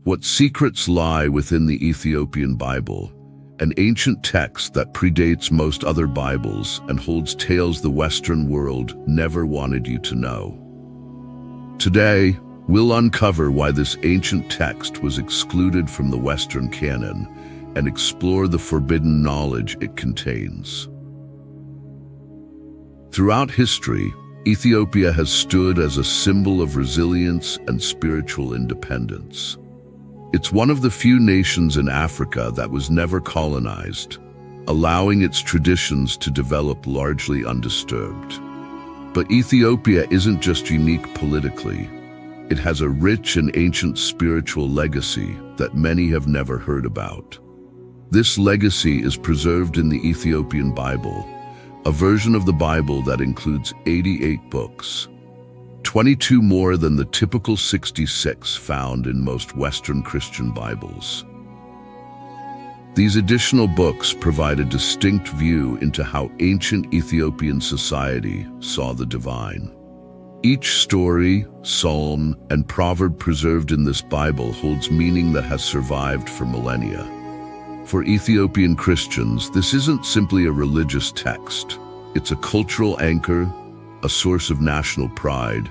What secrets lie within the Ethiopian Bible, an ancient text that predates most other Bibles and holds tales the Western world never wanted you to know? Today, we'll uncover why this ancient text was excluded from the Western canon and explore the forbidden knowledge it contains. Throughout history, Ethiopia has stood as a symbol of resilience and spiritual independence. It's one of the few nations in Africa that was never colonized, allowing its traditions to develop largely undisturbed. But Ethiopia isn't just unique politically. It has a rich and ancient spiritual legacy that many have never heard about. This legacy is preserved in the Ethiopian Bible, a version of the Bible that includes 88 books, 22 more than the typical 66 found in most Western Christian Bibles. These additional books provide a distinct view into how ancient Ethiopian society saw the divine. Each story, psalm, and proverb preserved in this Bible holds meaning that has survived for millennia. For Ethiopian Christians, this isn't simply a religious text. It's a cultural anchor, a source of national pride,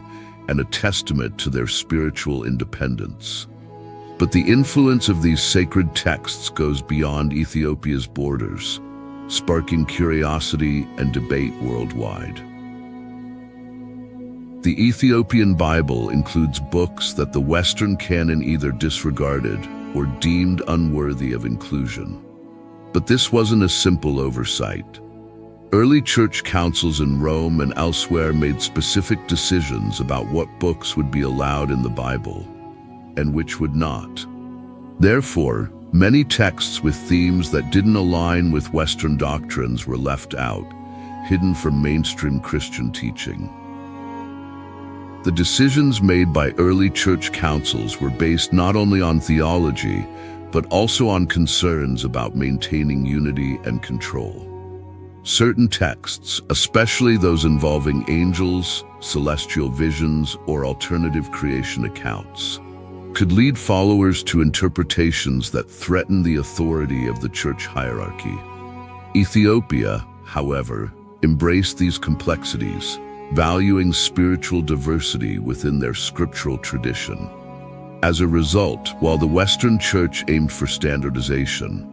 and a testament to their spiritual independence. But the influence of these sacred texts goes beyond Ethiopia's borders, sparking curiosity and debate worldwide. The Ethiopian Bible includes books that the Western canon either disregarded or deemed unworthy of inclusion. But this wasn't a simple oversight. Early church councils in Rome and elsewhere made specific decisions about what books would be allowed in the Bible and which would not. Therefore, many texts with themes that didn't align with Western doctrines were left out, hidden from mainstream Christian teaching. The decisions made by early church councils were based not only on theology, but also on concerns about maintaining unity and control. Certain texts, especially those involving angels, celestial visions, or alternative creation accounts, could lead followers to interpretations that threaten the authority of the church hierarchy. Ethiopia, however, embraced these complexities, valuing spiritual diversity within their scriptural tradition. As a result, while the Western Church aimed for standardization,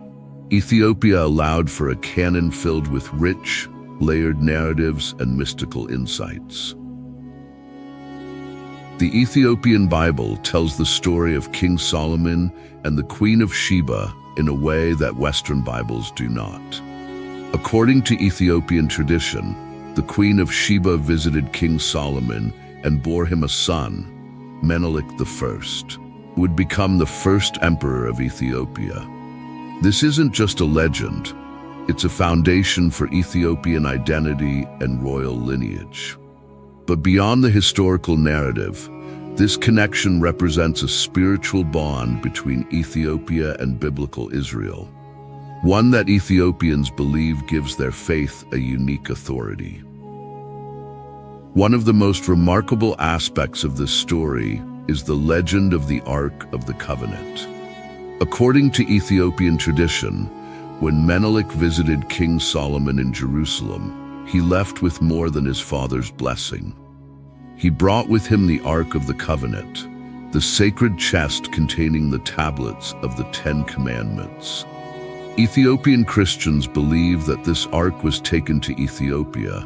Ethiopia allowed for a canon filled with rich, layered narratives and mystical insights. The Ethiopian Bible tells the story of King Solomon and the Queen of Sheba in a way that Western Bibles do not. According to Ethiopian tradition, the Queen of Sheba visited King Solomon and bore him a son, Menelik I, who would become the first emperor of Ethiopia. This isn't just a legend, it's a foundation for Ethiopian identity and royal lineage. But beyond the historical narrative, this connection represents a spiritual bond between Ethiopia and biblical Israel, one that Ethiopians believe gives their faith a unique authority. One of the most remarkable aspects of this story is the legend of the Ark of the Covenant. According to Ethiopian tradition, when Menelik visited King Solomon in Jerusalem, he left with more than his father's blessing. He brought with him the Ark of the Covenant, the sacred chest containing the tablets of the Ten Commandments. Ethiopian Christians believe that this ark was taken to Ethiopia,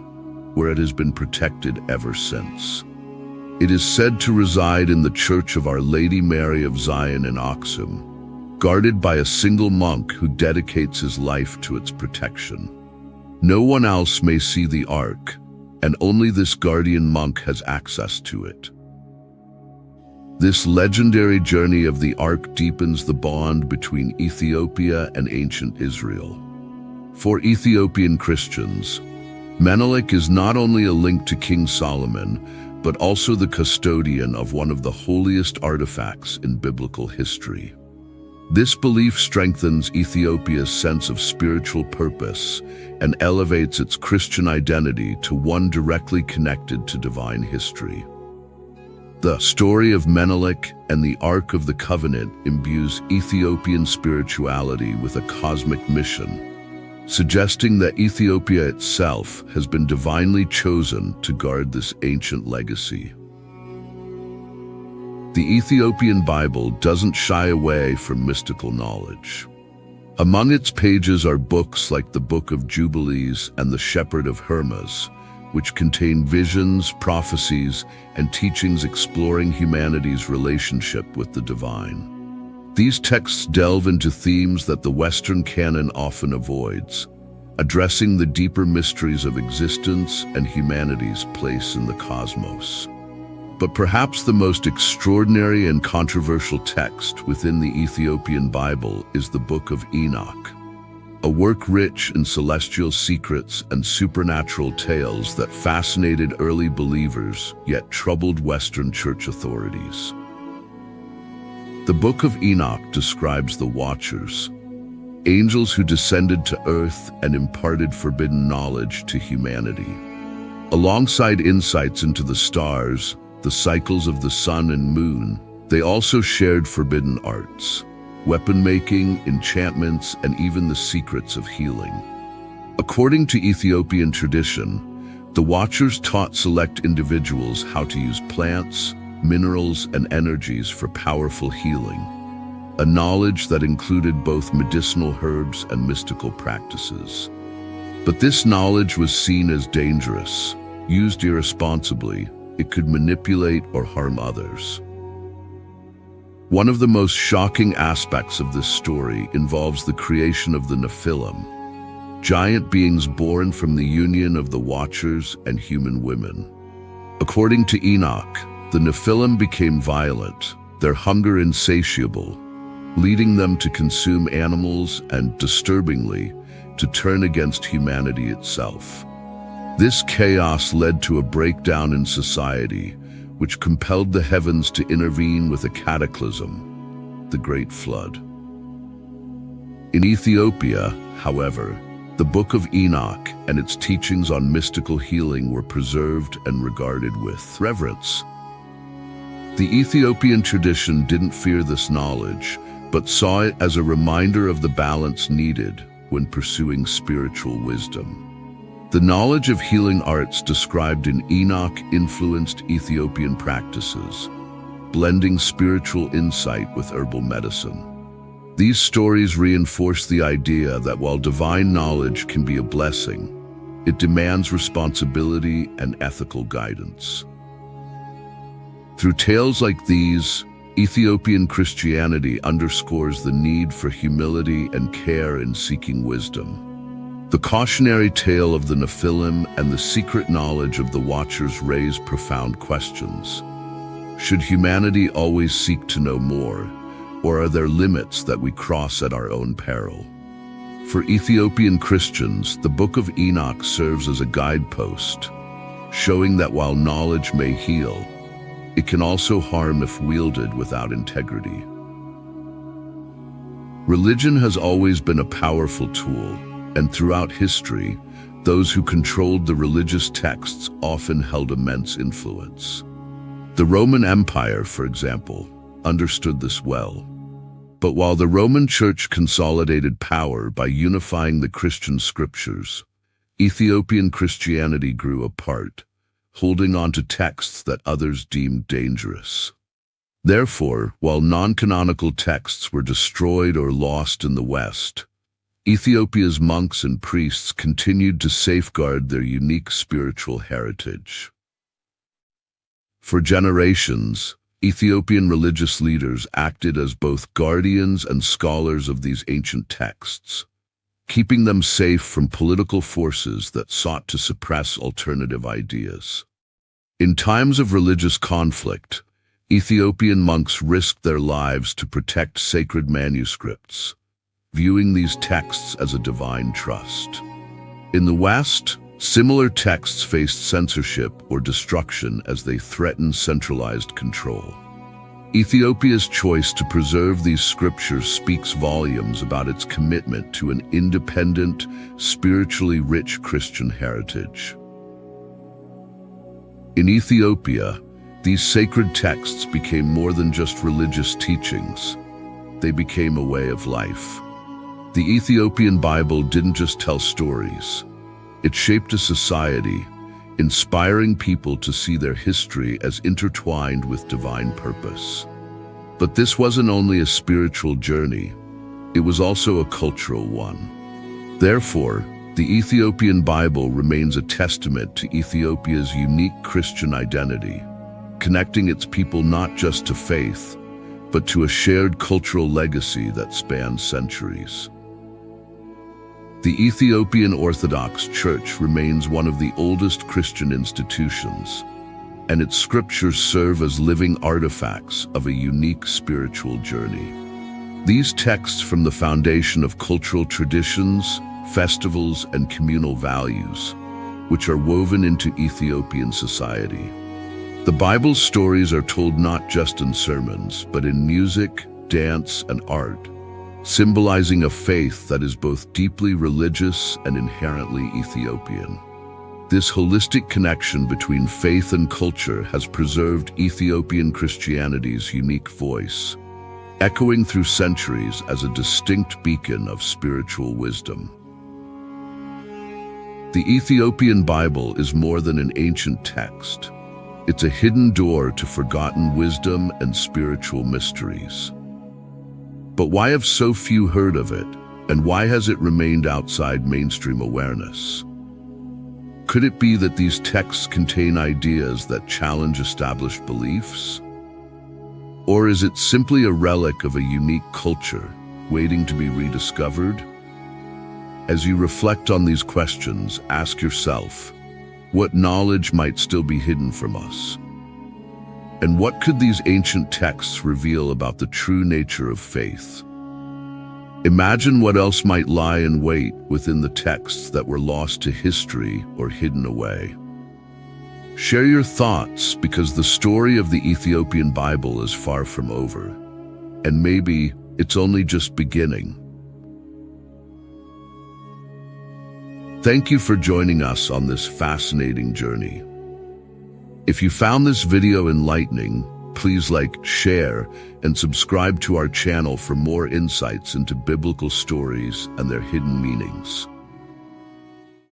where it has been protected ever since. It is said to reside in the Church of Our Lady Mary of Zion in Aksum, guarded by a single monk who dedicates his life to its protection. No one else may see the ark, and only this guardian monk has access to it. This legendary journey of the Ark deepens the bond between Ethiopia and ancient Israel. For Ethiopian Christians, Menelik is not only a link to King Solomon, but also the custodian of one of the holiest artifacts in biblical history. This belief strengthens Ethiopia's sense of spiritual purpose and elevates its Christian identity to one directly connected to divine history. The story of Menelik and the Ark of the Covenant imbues Ethiopian spirituality with a cosmic mission, suggesting that Ethiopia itself has been divinely chosen to guard this ancient legacy. The Ethiopian Bible doesn't shy away from mystical knowledge. Among its pages are books like the Book of Jubilees and the Shepherd of Hermas, which contain visions, prophecies, and teachings exploring humanity's relationship with the divine. These texts delve into themes that the Western canon often avoids, addressing the deeper mysteries of existence and humanity's place in the cosmos. But perhaps the most extraordinary and controversial text within the Ethiopian Bible is the Book of Enoch, a work rich in celestial secrets and supernatural tales that fascinated early believers yet troubled Western church authorities. The Book of Enoch describes the Watchers, angels who descended to earth and imparted forbidden knowledge to humanity. Alongside insights into the stars, the cycles of the sun and moon, they also shared forbidden arts, weapon-making, enchantments, and even the secrets of healing. According to Ethiopian tradition, the Watchers taught select individuals how to use plants, minerals, and energies for powerful healing, a knowledge that included both medicinal herbs and mystical practices. But this knowledge was seen as dangerous. Used irresponsibly, it could manipulate or harm others. One of the most shocking aspects of this story involves the creation of the Nephilim, giant beings born from the union of the Watchers and human women. According to Enoch, the Nephilim became violent, their hunger insatiable, leading them to consume animals and, disturbingly, to turn against humanity itself. This chaos led to a breakdown in society, which compelled the heavens to intervene with a cataclysm, the Great Flood. In Ethiopia, however, the Book of Enoch and its teachings on mystical healing were preserved and regarded with reverence. The Ethiopian tradition didn't fear this knowledge, but saw it as a reminder of the balance needed when pursuing spiritual wisdom. The knowledge of healing arts described in Enoch influenced Ethiopian practices, blending spiritual insight with herbal medicine. These stories reinforce the idea that while divine knowledge can be a blessing, it demands responsibility and ethical guidance. Through tales like these, Ethiopian Christianity underscores the need for humility and care in seeking wisdom. The cautionary tale of the Nephilim and the secret knowledge of the Watchers raise profound questions. Should humanity always seek to know more, or are there limits that we cross at our own peril? For Ethiopian Christians, the Book of Enoch serves as a guidepost, showing that while knowledge may heal, it can also harm if wielded without integrity. Religion has always been a powerful tool, and throughout history, those who controlled the religious texts often held immense influence. The Roman Empire, for example, understood this well. But while the Roman Church consolidated power by unifying the Christian scriptures, Ethiopian Christianity grew apart, holding on to texts that others deemed dangerous. Therefore, while non-canonical texts were destroyed or lost in the West, Ethiopia's monks and priests continued to safeguard their unique spiritual heritage. For generations, Ethiopian religious leaders acted as both guardians and scholars of these ancient texts, keeping them safe from political forces that sought to suppress alternative ideas. In times of religious conflict, Ethiopian monks risked their lives to protect sacred manuscripts, viewing these texts as a divine trust. In the West, similar texts faced censorship or destruction as they threatened centralized control. Ethiopia's choice to preserve these scriptures speaks volumes about its commitment to an independent, spiritually rich Christian heritage. In Ethiopia, These sacred texts became more than just religious teachings. They became a way of life. The Ethiopian Bible didn't just tell stories. It shaped a society, inspiring people to see their history as intertwined with divine purpose. But this wasn't only a spiritual journey, it was also a cultural one. Therefore, the Ethiopian Bible remains a testament to Ethiopia's unique Christian identity, connecting its people not just to faith, but to a shared cultural legacy that spans centuries. The Ethiopian Orthodox Church remains one of the oldest Christian institutions, and its scriptures serve as living artifacts of a unique spiritual journey. These texts form the foundation of cultural traditions, festivals, and communal values, which are woven into Ethiopian society. The Bible's stories are told not just in sermons, but in music, dance, and art, symbolizing a faith that is both deeply religious and inherently Ethiopian. This holistic connection between faith and culture has preserved Ethiopian Christianity's unique voice, echoing through centuries as a distinct beacon of spiritual wisdom. The Ethiopian Bible is more than an ancient text. It's a hidden door to forgotten wisdom and spiritual mysteries. But why have so few heard of it, and why has it remained outside mainstream awareness? Could it be that these texts contain ideas that challenge established beliefs? Or is it simply a relic of a unique culture, waiting to be rediscovered? As you reflect on these questions, ask yourself, what knowledge might still be hidden from us? And what could these ancient texts reveal about the true nature of faith? Imagine what else might lie in wait within the texts that were lost to history or hidden away. Share your thoughts, because the story of the Ethiopian Bible is far from over, and maybe it's only just beginning. Thank you for joining us on this fascinating journey. If you found this video enlightening, please like, share, and subscribe to our channel for more insights into biblical stories and their hidden meanings.